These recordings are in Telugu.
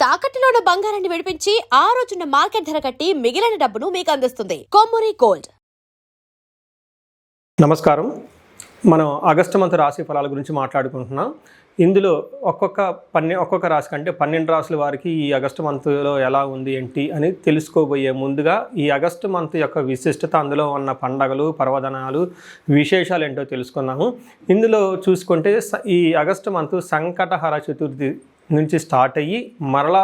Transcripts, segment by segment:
తాకట్టులో ఉన్న బంగారాన్ని విడిపించి ఆ రోజున్న మార్కెట్ ధర కట్టి మిగిలిన డబ్బును మీకు అందిస్తుంది కొమ్మూరి గోల్డ్. నమస్కారం. మనం ఆగస్టు మంత్ రాశి ఫలాల గురించి మాట్లాడుకుంటున్నాం. ఇందులో ఒక్కొక్క రాశి కంటే 12 రాశుల వారికి ఈ ఆగస్టు మంత్లో ఎలా ఉంది ఏంటి అని తెలుసుకోబోయే ముందుగా ఈ ఆగస్టు మంత్ యొక్క విశిష్టత, అందులో ఉన్న పండగలు, పర్వదినాలు, విశేషాలు ఏంటో తెలుసుకున్నాము. ఇందులో చూసుకుంటే ఈ ఆగస్టు మంత్ సంకటహర చతుర్థి నుంచి స్టార్ట్ అయ్యి మరలా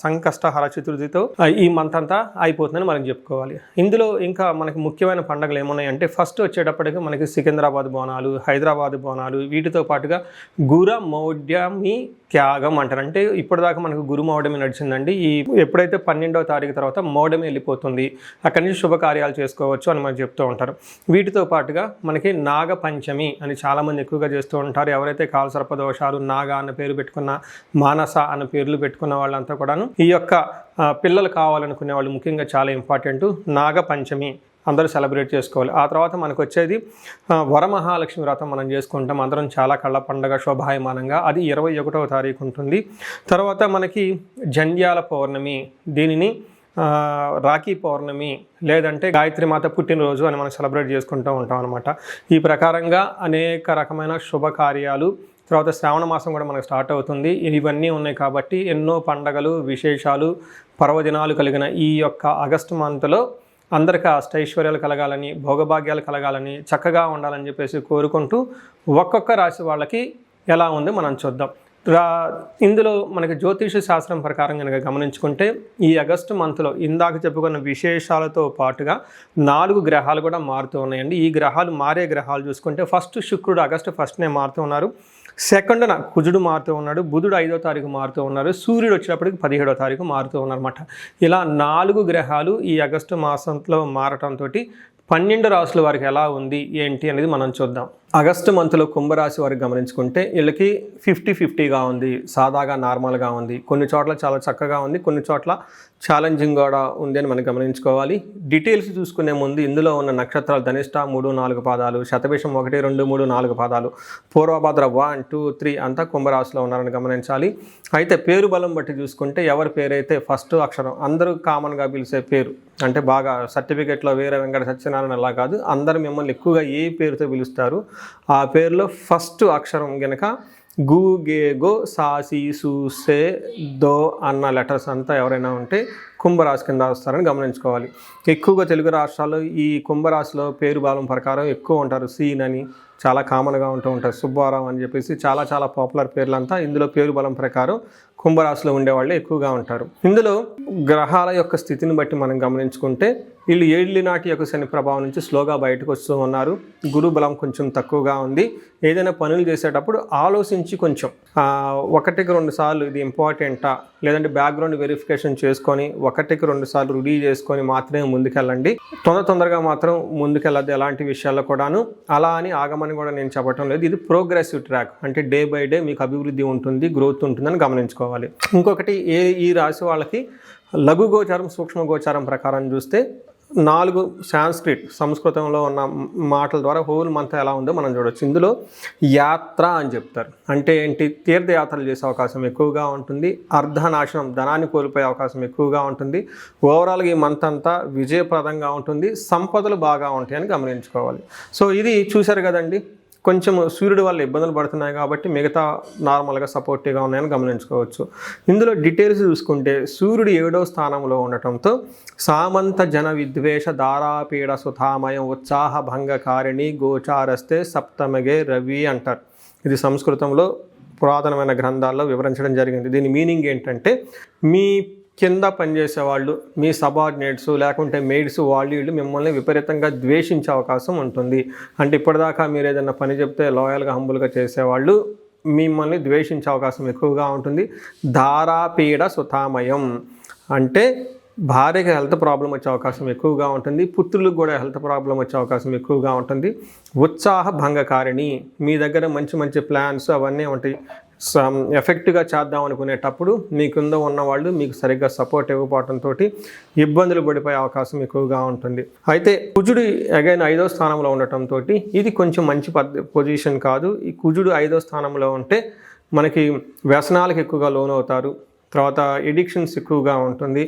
సంకష్టహర చతుర్థితో ఈ మంత్ అంతా అయిపోతుందని మనం చెప్పుకోవాలి. ఇందులో ఇంకా మనకి ముఖ్యమైన పండుగలు ఏమున్నాయంటే, ఫస్ట్ వచ్చేటప్పటికి మనకి సికింద్రాబాద్ బోనాలు, హైదరాబాద్ బోనాలు, వీటితో పాటుగా గురుమౌఢ్యమి త్యాగం అంటారు. అంటే ఇప్పటిదాకా మనకు గురుమౌఢ్యమి నడిచిందండి. ఎప్పుడైతే 12వ తారీఖు తర్వాత మౌఢ్యమి వెళ్ళిపోతుంది, అక్కడి నుంచి శుభకార్యాలు చేసుకోవచ్చు అని మనం చెప్తూ ఉంటారు. వీటితో పాటుగా మనకి నాగ పంచమి అని చాలామంది ఎక్కువగా చేస్తూ ఉంటారు. ఎవరైతే కాలసర్ప దోషాలు, నాగ అన్న పేరు పెట్టుకున్న, మానస అన్న పేర్లు పెట్టుకున్న వాళ్ళంతా కూడాను ఈ యొక్క పిల్లలు కావాలనుకునే వాళ్ళు ముఖ్యంగా చాలా ఇంపార్టెంట్. నాగ పంచమి అందరూ సెలబ్రేట్ చేసుకోవాలి. ఆ తర్వాత మనకు వచ్చేది వరమహాలక్ష్మి వ్రతం మనం చేసుకుంటాం. అందరం చాలా కళ్ళ పండగ శోభాయమానంగా. అది 21వ తారీఖు ఉంటుంది. తర్వాత మనకి జంధ్యాల పౌర్ణమి, దీనిని రాఖీ పౌర్ణమి లేదంటే గాయత్రి మాత పుట్టినరోజు అని మనం సెలబ్రేట్ చేసుకుంటూ ఉంటాం అనమాట. ఈ ప్రకారంగా అనేక రకమైన శుభకార్యాలు, తర్వాత శ్రావణ మాసం కూడా మనకు స్టార్ట్ అవుతుంది. ఇవన్నీ ఉన్నాయి కాబట్టి ఎన్నో పండగలు, విశేషాలు, పర్వదినాలు కలిగిన ఈ యొక్క ఆగస్టు మంత్లో అందరికీ అష్టైశ్వర్యాలు కలగాలని, భోగభాగ్యాలు కలగాలని, చక్కగా ఉండాలని చెప్పేసి కోరుకుంటూ ఒక్కొక్క రాశి వాళ్ళకి ఎలా ఉందో మనం చూద్దాం. ఇందులో మనకి జ్యోతిష శాస్త్రం ప్రకారం కనుక గమనించుకుంటే ఈ ఆగస్టు మంత్లో ఇందాక చెప్పుకున్న విశేషాలతో పాటుగా 4 గ్రహాలు కూడా మారుతూ ఉన్నాయండి. ఈ గ్రహాలు మారే గ్రహాలు చూసుకుంటే ఫస్ట్ శుక్రుడు ఆగస్టు 1నే మారుతూ ఉన్నారు. సెకండ్న కుజుడు మారుతూ ఉన్నాడు. బుధుడు 5వ తారీఖు మారుతూ ఉన్నారు. సూర్యుడు వచ్చేటప్పటికి 17వ తారీఖు మారుతూ ఉన్నారన్నమాట. ఇలా 4 గ్రహాలు ఈ ఆగస్టు మాసంలో మారటంతో 12 రాశుల వారికి ఎలా ఉంది ఏంటి అనేది మనం చూద్దాం. ఆగస్టు మంత్లో కుంభరాశి వారికి గమనించుకుంటే వీళ్ళకి 50-50గా ఉంది. సాదాగా నార్మల్గా ఉంది. కొన్ని చోట్ల చాలా చక్కగా ఉంది, కొన్ని చోట్ల ఛాలెంజింగ్ కూడా ఉంది అని మనం గమనించుకోవాలి. డీటెయిల్స్ చూసుకునే ముందు ఇందులో ఉన్న నక్షత్రాలు ధనిష్ట 3-4 పాదాలు, శతభిషం 1-2-3-4 పాదాలు, పూర్వభద్ర 1-2-3 అంతా కుంభరాశిలో ఉన్నారని గమనించాలి. అయితే పేరు బలం బట్టి చూసుకుంటే ఎవరి పేరైతే ఫస్ట్ అక్షరం అందరూ కామన్గా పిలిచే పేరు, అంటే బాగా సర్టిఫికేట్లో వీర వెంకట సత్యనారాయణ అలా కాదు, అందరూ మిమ్మల్ని ఎక్కువగా ఏ పేరుతో పిలుస్తారు ఆ పేరులో ఫస్ట్ అక్షరం గనక గు, గే, గో, సా, సి, సు, సే, దో అన్న లెటర్స్ అంతా ఎవరైనా ఉంటే కుంభరాశి కింద వస్తారని గమనించుకోవాలి. ఎక్కువగా తెలుగు రాష్ట్రాల్లో ఈ కుంభరాశిలో పేరు బలం ప్రకారం ఎక్కువ ఉంటారు. సీన్ అని చాలా కామన్గా ఉంటూ ఉంటారు. సుబ్బారావు అని చెప్పేసి చాలా పాపులర్ పేర్లంతా ఇందులో పేరు బలం ప్రకారం కుంభరాశిలో ఉండేవాళ్ళు ఎక్కువగా ఉంటారు. ఇందులో గ్రహాల యొక్క స్థితిని బట్టి మనం గమనించుకుంటే వీళ్ళు ఏళ్ళనాటి యొక్క శని ప్రభావం నుంచి స్లోగా బయటకు వస్తూ ఉన్నారు. గురు బలం కొంచెం తక్కువగా ఉంది. ఏదైనా పనులు చేసేటప్పుడు ఆలోచించి కొంచెం 1-2 సార్లు ఇది ఇంపార్టెంటా లేదంటే బ్యాక్గ్రౌండ్ వెరిఫికేషన్ చేసుకొని 1-2 సార్లు రెడీ చేసుకొని మాత్రమే ముందుకెళ్ళండి. తొందరగా మాత్రం ముందుకెళ్ళద్దు ఎలాంటి విషయాల్లో కూడాను. అలా అని ఆగమని కూడా నేను చెప్పడం లేదు. ఇది ప్రోగ్రెసివ్ ట్రాక్, అంటే డే బై డే మీకు అభివృద్ధి ఉంటుంది, గ్రోత్ ఉంటుందని గమనించుకోవాలి. ఇంకొకటి ఈ రాశి వాళ్ళకి లఘు గోచారం, సూక్ష్మ గోచారం ప్రకారం చూస్తే 4 సంస్కృతంలో ఉన్న మాటల ద్వారా హోల్ మంత్ ఎలా ఉందో మనం చూడవచ్చు. ఇందులో యాత్ర అని చెప్తారు. అంటే ఏంటి? తీర్థయాత్రలు చేసే అవకాశం ఎక్కువగా ఉంటుంది. అర్ధనాశనం, ధనాన్ని కోల్పోయే అవకాశం ఎక్కువగా ఉంటుంది. ఓవరాల్గా ఈ మంత్ అంతా విజయప్రదంగా ఉంటుంది. సంపదలు బాగా ఉంటాయని గమనించుకోవాలి. సో ఇది చూశారు కదండి. కొంచెం సూర్యుడు వల్ల ఇబ్బందులు పడుతున్నాయి కాబట్టి మిగతా నార్మల్గా సపోర్టివ్గా ఉన్నాయని గమనించుకోవచ్చు. ఇందులో డీటెయిల్స్ చూసుకుంటే సూర్యుడు 7వ స్థానంలో ఉండటంతో సామంత జన విద్వేష దారాపీడ సుధామయం ఉత్సాహ భంగకారిణి గోచారస్తే సప్తమగే రవి అంటారు. ఇది సంస్కృతంలో పురాతనమైన గ్రంథాల్లో వివరించడం జరిగింది. దీని మీనింగ్ ఏంటంటే, మీ కింద పనిచేసే వాళ్ళు, మీ సబార్డినేట్స్ లేకుంటే మెయిడ్స్, వీళ్ళు మిమ్మల్ని విపరీతంగా ద్వేషించే అవకాశం ఉంటుంది. అంటే ఇప్పటిదాకా మీరు ఏదైనా పని చెప్తే లాయల్గా హంబుల్గా చేసేవాళ్ళు మిమ్మల్ని ద్వేషించే అవకాశం ఎక్కువగా ఉంటుంది. ధారాపీడ సుతామయం అంటే భార్యకి హెల్త్ ప్రాబ్లం వచ్చే అవకాశం ఎక్కువగా ఉంటుంది. పుత్రులకు కూడా హెల్త్ ప్రాబ్లం వచ్చే అవకాశం ఎక్కువగా ఉంటుంది. ఉత్సాహ భంగకారిణి, మీ దగ్గర మంచి ప్లాన్స్ అవన్నీ ఉంటాయి. ఎఫెక్ట్గా చేద్దాం అనుకునేటప్పుడు మీ కింద ఉన్నవాళ్ళు మీకు సరిగ్గా సపోర్ట్ ఇవ్వకపోవడంతో ఇబ్బందులు పడిపోయే అవకాశం ఎక్కువగా ఉంటుంది. అయితే కుజుడు అగైన్ 5వ స్థానంలో ఉండటంతో ఇది కొంచెం మంచి పొజిషన్ కాదు. ఈ కుజుడు 5వ స్థానంలో ఉంటే మనకి వ్యసనాలకు ఎక్కువగా లోనవుతారు. తర్వాత ఎడిక్షన్స్ ఎక్కువగా ఉంటుంది,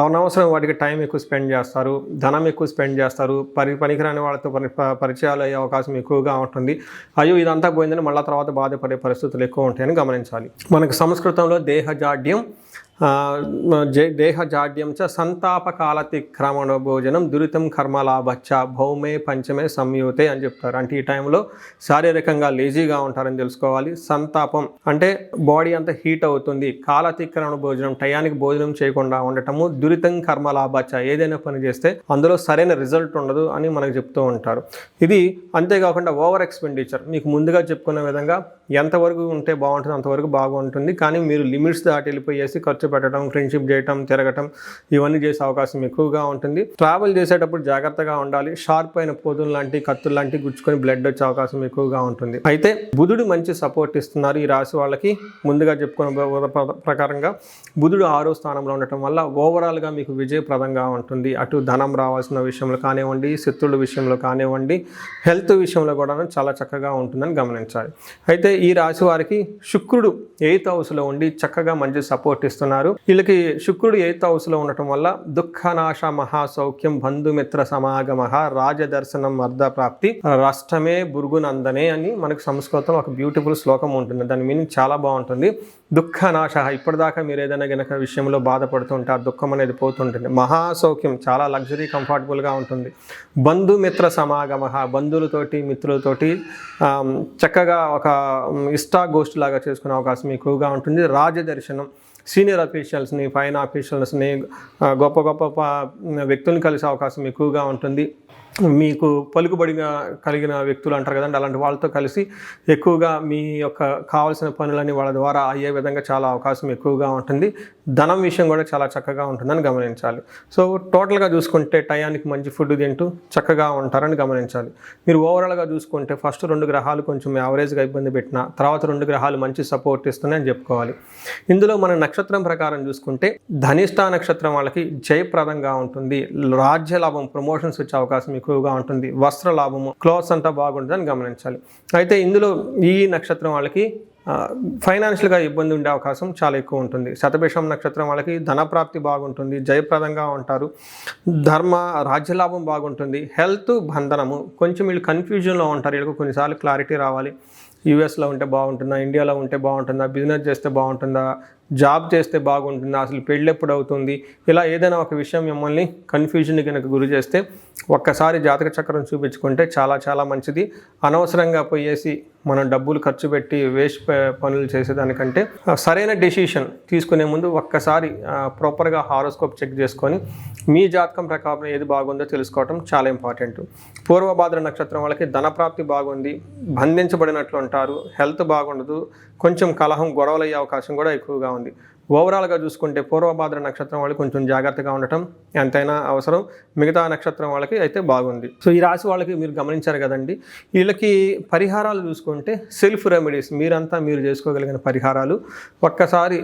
అనవసరం వాటికి టైం ఎక్కువ స్పెండ్ చేస్తారు, ధనం ఎక్కువ స్పెండ్ చేస్తారు, పనికిరాని వాళ్ళతో పరిచయాలు అయ్యే అవకాశం ఎక్కువగా ఉంటుంది. అయ్యో ఇదంతా పోయిందని మళ్ళీ తర్వాత బాధపడే పరిస్థితులు ఎక్కువ ఉంటాయని గమనించాలి. మనకు సంస్కృతంలో దేహజాడ్యం చ సంతాపకాలతిక్రమణ భోజనం దురితం కర్మలాభచ్చ భౌమే పంచమే సంయుతే అని చెప్తారు. అంటే ఈ టైంలో శారీరకంగా లేజీగా ఉంటారని తెలుసుకోవాలి. సంతాపం అంటే బాడీ అంతా హీట్ అవుతుంది. కాలతిక్రమణ భోజనం టయానికి భోజనం చేయకుండా ఉండటము. దురితం కర్మలాభచ్చ ఏదైనా పని చేస్తే అందులో సరైన రిజల్ట్ ఉండదు అని మనకు చెప్తూ ఉంటారు. ఇది అంతేకాకుండా ఓవర్ ఎక్స్పెండిచర్, మీకు ముందుగా చెప్పుకున్న విధంగా ఎంతవరకు ఉంటే బాగుంటుంది అంతవరకు బాగుంటుంది, కానీ మీరు లిమిట్స్ దాటి వెళ్ళిపోయేసి ఖర్చు పెట్టడం, ఫ్రెండ్షిప్ చేయటం, తిరగటం ఇవన్నీ చేసే అవకాశం ఎక్కువగా ఉంటుంది. ట్రావెల్ చేసేటప్పుడు జాగ్రత్తగా ఉండాలి. షార్ప్ అయిన పోదులు లాంటి కత్తులు లాంటి గుచ్చుకొని బ్లడ్ వచ్చే అవకాశం ఎక్కువగా ఉంటుంది. అయితే బుధుడు మంచి సపోర్ట్ ఇస్తున్నారు ఈ రాశి వాళ్ళకి. ముందుగా చెప్పుకున్న ప్రకారంగా బుధుడు 6వ స్థానంలో ఉండటం వల్ల ఓవరాల్గా మీకు విజయప్రదంగా ఉంటుంది. అటు ధనం రావాల్సిన విషయంలో కానివ్వండి, శత్రువుల విషయంలో కానివ్వండి, హెల్త్ విషయంలో కూడా చాలా చక్కగా ఉంటుందని గమనించాలి. అయితే ఈ రాశి వారికి శుక్రుడు 8th హౌస్లో ఉండి చక్కగా మంచి సపోర్ట్ ఇస్తున్నారు. వీళ్ళకి శుక్రుడు 8th హౌస్లో ఉండటం వల్ల దుఃఖనాశ మహాసౌఖ్యం బంధుమిత్ర సమాగమ రాజదర్శనం అర్ధప్రాప్తి రాష్ట్రమే బురుగునందనే అని మనకు సంస్కృతం ఒక బ్యూటిఫుల్ శ్లోకం ఉంటుంది. దాని మీనింగ్ చాలా బాగుంటుంది. దుఃఖనాశ, ఇప్పటిదాకా మీరు ఏదైనా గనక విషయంలో బాధపడుతుంటే ఆ దుఃఖం అనేది పోతుంటుంది. మహాసౌఖ్యం, చాలా లగ్జరీ కంఫర్టబుల్గా ఉంటుంది. బంధుమిత్ర సమాగమ, బంధువులతోటి మిత్రులతోటి చక్కగా ఒక ఇష్టాగోష్ఠి లాగా చేసుకునే అవకాశం ఎక్కువగా ఉంటుంది. రాజదర్శనం, సీనియర్ అఫీషియల్స్ని, ఫైన్ ఆఫీషియల్స్ని, గొప్ప గొప్ప వ్యక్తులను కలిసే అవకాశం ఎక్కువగా ఉంటుంది. మీకు పలుకుబడిగా కలిగిన వ్యక్తులు అంటారు కదండి, అలాంటి వాళ్ళతో కలిసి ఎక్కువగా మీ యొక్క కావాల్సిన పనులని వాళ్ళ ద్వారా అయ్యే విధంగా చాలా అవకాశం ఎక్కువగా ఉంటుంది. ధనం విషయం కూడా చాలా చక్కగా ఉంటుందని గమనించాలి. సో టోటల్గా చూసుకుంటే టయానికి మంచి ఫుడ్ తింటూ చక్కగా ఉంటారని గమనించాలి. మీరు ఓవరాల్గా చూసుకుంటే ఫస్ట్ 2 గ్రహాలు కొంచెం యావరేజ్గా ఇబ్బంది పెట్టినా తర్వాత 2 గ్రహాలు మంచి సపోర్ట్ ఇస్తున్నాయని చెప్పుకోవాలి. ఇందులో మన నక్షత్రం ప్రకారం చూసుకుంటే ధనిష్ట నక్షత్రం వాళ్ళకి జయప్రదంగా ఉంటుంది. రాజ్య లాభం, ప్రమోషన్స్ వచ్చే అవకాశం ఎక్కువగా ఉంటుంది. వస్త్ర లాభము, క్లోత్స్ అంతా బాగుంటుందని గమనించాలి. అయితే ఇందులో ఈ నక్షత్రం వాళ్ళకి ఫైనాన్షియల్గా ఇబ్బంది ఉండే అవకాశం చాలా ఎక్కువ ఉంటుంది. శతభిషం నక్షత్రం వాళ్ళకి ధనప్రాప్తి బాగుంటుంది, జయప్రదంగా ఉంటారు, రాజ్యలాభం బాగుంటుంది. హెల్త్ బంధనము, కొంచెం వీళ్ళు కన్ఫ్యూజన్లో ఉంటారు. వీళ్ళకి కొన్నిసార్లు క్లారిటీ రావాలి. యూఎస్లో ఉంటే బాగుంటుందా, ఇండియాలో ఉంటే బాగుంటుందా, బిజినెస్ చేస్తే బాగుంటుందా, జాబ్ చేస్తే బాగుంటుందా, అసలు పెళ్ళి ఎప్పుడు అవుతుంది, ఇలా ఏదైనా ఒక విషయం మిమ్మల్ని కన్ఫ్యూజన్ కనుక గురి చేస్తే ఒక్కసారి జాతక చక్రం చూపించుకుంటే చాలా చాలా మంచిది. అనవసరంగా పోయేసి మనం డబ్బులు ఖర్చు పెట్టి వేస్ట్ పనులు చేసేదానికంటే సరైన డెసిషన్ తీసుకునే ముందు ఒక్కసారి ప్రాపర్గా హారోస్కోప్ చెక్ చేసుకొని మీ జాతకం ప్రకారం ఏది బాగుందో తెలుసుకోవటం చాలా ఇంపార్టెంట్. పూర్వభాద్ర నక్షత్రం వాళ్ళకి ధనప్రాప్తి బాగుంది, బంధించబడినట్లు ఉంటారు, హెల్త్ బాగుండదు, కొంచెం కలహం, గొడవలు అయ్యే అవకాశం కూడా ఎక్కువగా ఉంది. ఓవరాల్గా చూసుకుంటే పూర్వభాద్ర నక్షత్రం వాళ్ళకి కొంచెం జాగ్రత్తగా ఉండటం ఎంతైనా అవసరం. మిగతా నక్షత్రం వాళ్ళకి అయితే బాగుంది. సో ఈ రాశి వాళ్ళకి మీరు గమనించారు కదండి. వీళ్ళకి పరిహారాలు చూసుకుంటే సెల్ఫ్ రెమెడీస్ మీరు చేసుకోగలిగిన పరిహారాలు, ఒక్కసారి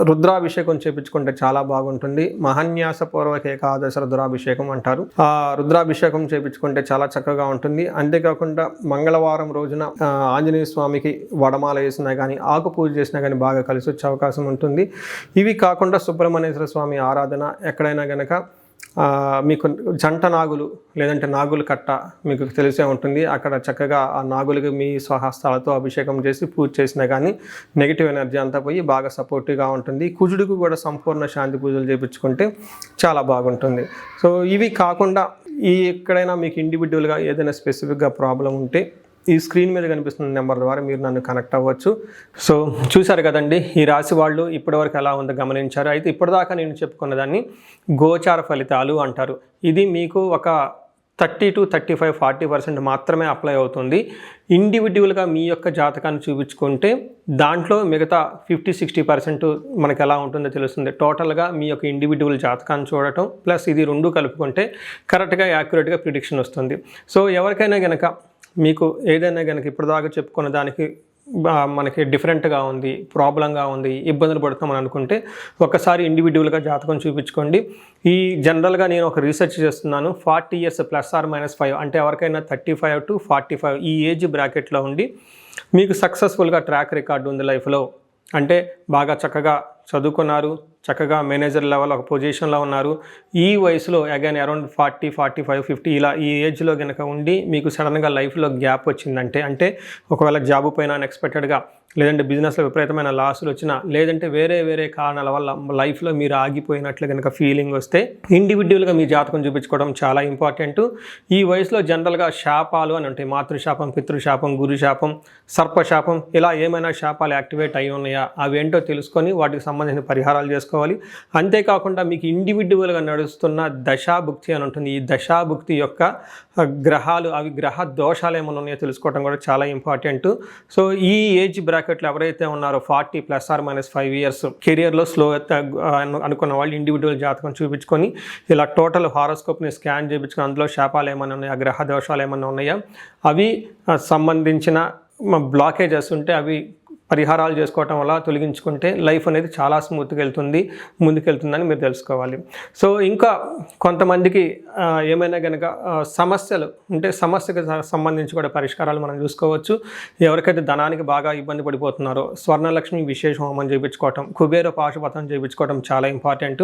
రుద్రాభిషేకం చేయించుకుంటే చాలా బాగుంటుంది. మహాన్యాసపూర్వక ఏకాదశ రుద్రాభిషేకం అంటారు. ఆ రుద్రాభిషేకం చేయించుకుంటే చాలా చక్కగా ఉంటుంది. అంతేకాకుండా మంగళవారం రోజున ఆంజనేయ స్వామికి వడమాల వేసినా కానీ, ఆకు పూజ చేసినా కానీ బాగా కలిసి వచ్చే అవకాశం ఉంటుంది. ఇవి కాకుండా సుబ్రహ్మణ్యేశ్వర స్వామి ఆరాధన, ఎక్కడైనా కనుక మీకు జంట నాగులు లేదంటే నాగుల కట్ట మీకు తెలిసే ఉంటుంది. అక్కడ చక్కగా ఆ నాగులకి మీ స్వహస్తాలతో అభిషేకం చేసి పూజ చేసినా కానీ నెగిటివ్ ఎనర్జీ అంతా పోయి బాగా సపోర్టివ్గా ఉంటుంది. కుజుడికి కూడా సంపూర్ణ శాంతి పూజలు చేయించుకుంటే చాలా బాగుంటుంది. సో ఇవి కాకుండా ఎక్కడైనా మీకు ఇండివిజువల్గా ఏదైనా స్పెసిఫిక్గా ప్రాబ్లం ఉంటే ఈ స్క్రీన్ మీద కనిపిస్తున్న నెంబర్ ద్వారా మీరు నన్ను కనెక్ట్ అవ్వచ్చు. సో చూశారు కదండి, ఈ రాశి వాళ్ళు ఇప్పటివరకు ఎలా ఉందో గమనించారు. అయితే ఇప్పటిదాకా నేను చెప్పుకున్న దాన్ని గోచార ఫలితాలు అంటారు. ఇది మీకు ఒక 30 to 35, 40% మాత్రమే అప్లై అవుతుంది. ఇండివిజువల్గా మీ యొక్క జాతకాన్ని చూపించుకుంటే దాంట్లో మిగతా 50-60% మనకు ఎలా ఉంటుందో తెలుస్తుంది. టోటల్గా మీ యొక్క ఇండివిజువల్ జాతకాన్ని చూడటం ప్లస్ ఇది 2 కలుపుకుంటే కరెక్ట్గా యాక్యురేట్గా ప్రిడిక్షన్ వస్తుంది. సో ఎవరికైనా కనుక మీకు ఏదైనా కనుక ఇప్పటిదాకా చెప్పుకున్న దానికి మనకి డిఫరెంట్గా ఉంది, ప్రాబ్లంగా ఉంది, ఇబ్బందులు పడుతున్నామని అనుకుంటే ఒక్కసారి ఇండివిజువల్గా జాతకం చూపించుకోండి. ఈ జనరల్గా నేను ఒక రీసెర్చ్ చేస్తున్నాను. 40 years +or-5 అంటే ఎవరికైనా 35 to 45 ఈ ఏజ్ బ్రాకెట్లో ఉండి మీకు సక్సెస్ఫుల్గా ట్రాక్ రికార్డు ఉంది లైఫ్లో, అంటే బాగా చక్కగా చదువుకున్నారు, చక్కగా మేనేజర్ లెవెల్ ఒక పొజిషన్లో ఉన్నారు, ఈ వయసులో అగైన్ అరౌండ్ 40, 45, 50 ఇలా ఈ ఏజ్లో కనుక ఉండి మీకు సడన్గా లైఫ్లో గ్యాప్ వచ్చిందంటే, అంటే ఒకవేళ జాబు పైన అన్ఎక్స్పెక్టెడ్గా, లేదంటే బిజినెస్లో విపరీతమైన లాసులు వచ్చినా, లేదంటే వేరే కారణాల వల్ల లైఫ్లో మీరు ఆగిపోయినట్లు కనుక ఫీలింగ్ వస్తే ఇండివిజువల్గా మీ జాతకం చూపించుకోవడం చాలా ఇంపార్టెంట్. ఈ వయసులో జనరల్గా శాపాలు అని ఉంటాయి, మాతృశాపం, పితృశాపం, గురుశాపం, సర్పశాపం, ఇలా ఏమైనా శాపాలు యాక్టివేట్ అయి ఉన్నాయా అవేంటో తెలుసుకొని వాటికి సంబంధించిన పరిహారాలు చేసుకోవాలి. అంతేకాకుండా మీకు ఇండివిజువల్గా నడుస్తున్న దశాభుక్తి అని ఉంటుంది, ఈ దశాభుక్తి యొక్క గ్రహాలు, అవి గ్రహ దోషాలు ఏమైనా ఉన్నాయో తెలుసుకోవడం కూడా చాలా ఇంపార్టెంట్. సో ఈ ఏజ్ బ్రాకెట్లో ఎవరైతే ఉన్నారో 40 ± 5 ఇయర్స్ కెరియర్లో స్లో అనుకున్న వాళ్ళు ఇండివిజువల్ జాతకం చూపించుకొని ఇలా టోటల్ హారోస్కోప్ని స్కాన్ చేయించుకొని అందులో శాపాలు ఏమైనా ఉన్నాయా, గ్రహ దోషాలు ఏమైనా ఉన్నాయా, అవి సంబంధించిన బ్లాకేజెస్ ఉంటే అవి పరిహారాలు చేసుకోవటం వల్ల తొలగించుకుంటే లైఫ్ అనేది చాలా స్మూత్గా ముందుకెళ్తుందని మీరు తెలుసుకోవాలి. సో ఇంకా కొంతమందికి ఏమైనా కనుక సమస్యలు ఉంటే సమస్యకు సంబంధించి కూడా పరిష్కారాలు మనం చూసుకోవచ్చు. ఎవరికైతే ధనానికి బాగా ఇబ్బంది పడిపోతున్నారో స్వర్ణలక్ష్మి విశేష హోమం చేయించుకోవటం, కుబేర పాశుపతం చేయించుకోవటం చాలా ఇంపార్టెంట్.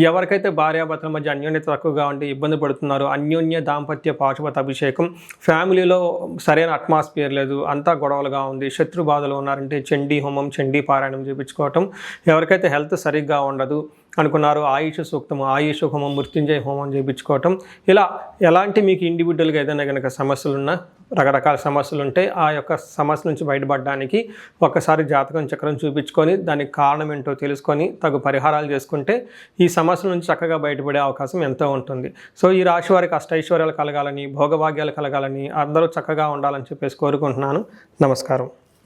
ఎవరికైతే భార్యాభర్తల మధ్య అన్యోన్యత తక్కువగా ఉండి ఇబ్బంది పడుతున్నారో అన్యోన్య దాంపత్య పాశుపత అభిషేకం, ఫ్యామిలీలో సరైన అట్మాస్ఫియర్ లేదు, అంతా గొడవలుగా ఉంది, శత్రు బాధలు ఉన్నారంటే చండీ హోమం, చండీ పారాయణం చేయించుకోవటం, ఎవరికైతే హెల్త్ సరిగ్గా ఉండదు అనుకున్నారో ఆయుష్ సూక్తము, ఆయుష్ హోమం, మృత్యుంజయ హోమం చేయించుకోవటం, ఇలా ఎలాంటి మీకు ఇండివిజువల్గా ఏదైనా కనుక సమస్యలున్నా, రకరకాల సమస్యలు ఉంటే ఆ యొక్క సమస్య నుంచి బయటపడడానికి ఒక్కసారి జాతకం చక్రం చూపించుకొని దానికి కారణం ఏంటో తెలుసుకొని తగు పరిహారాలు చేసుకుంటే ఈ సమస్యల నుంచి చక్కగా బయటపడే అవకాశం ఎంతో ఉంటుంది. సో ఈ రాశి వారికి అష్టైశ్వర్యాలు కలగాలని, భోగభాగ్యాలు కలగాలని, అందరూ చక్కగా ఉండాలని చెప్పేసి కోరుకుంటున్నాను. నమస్కారం.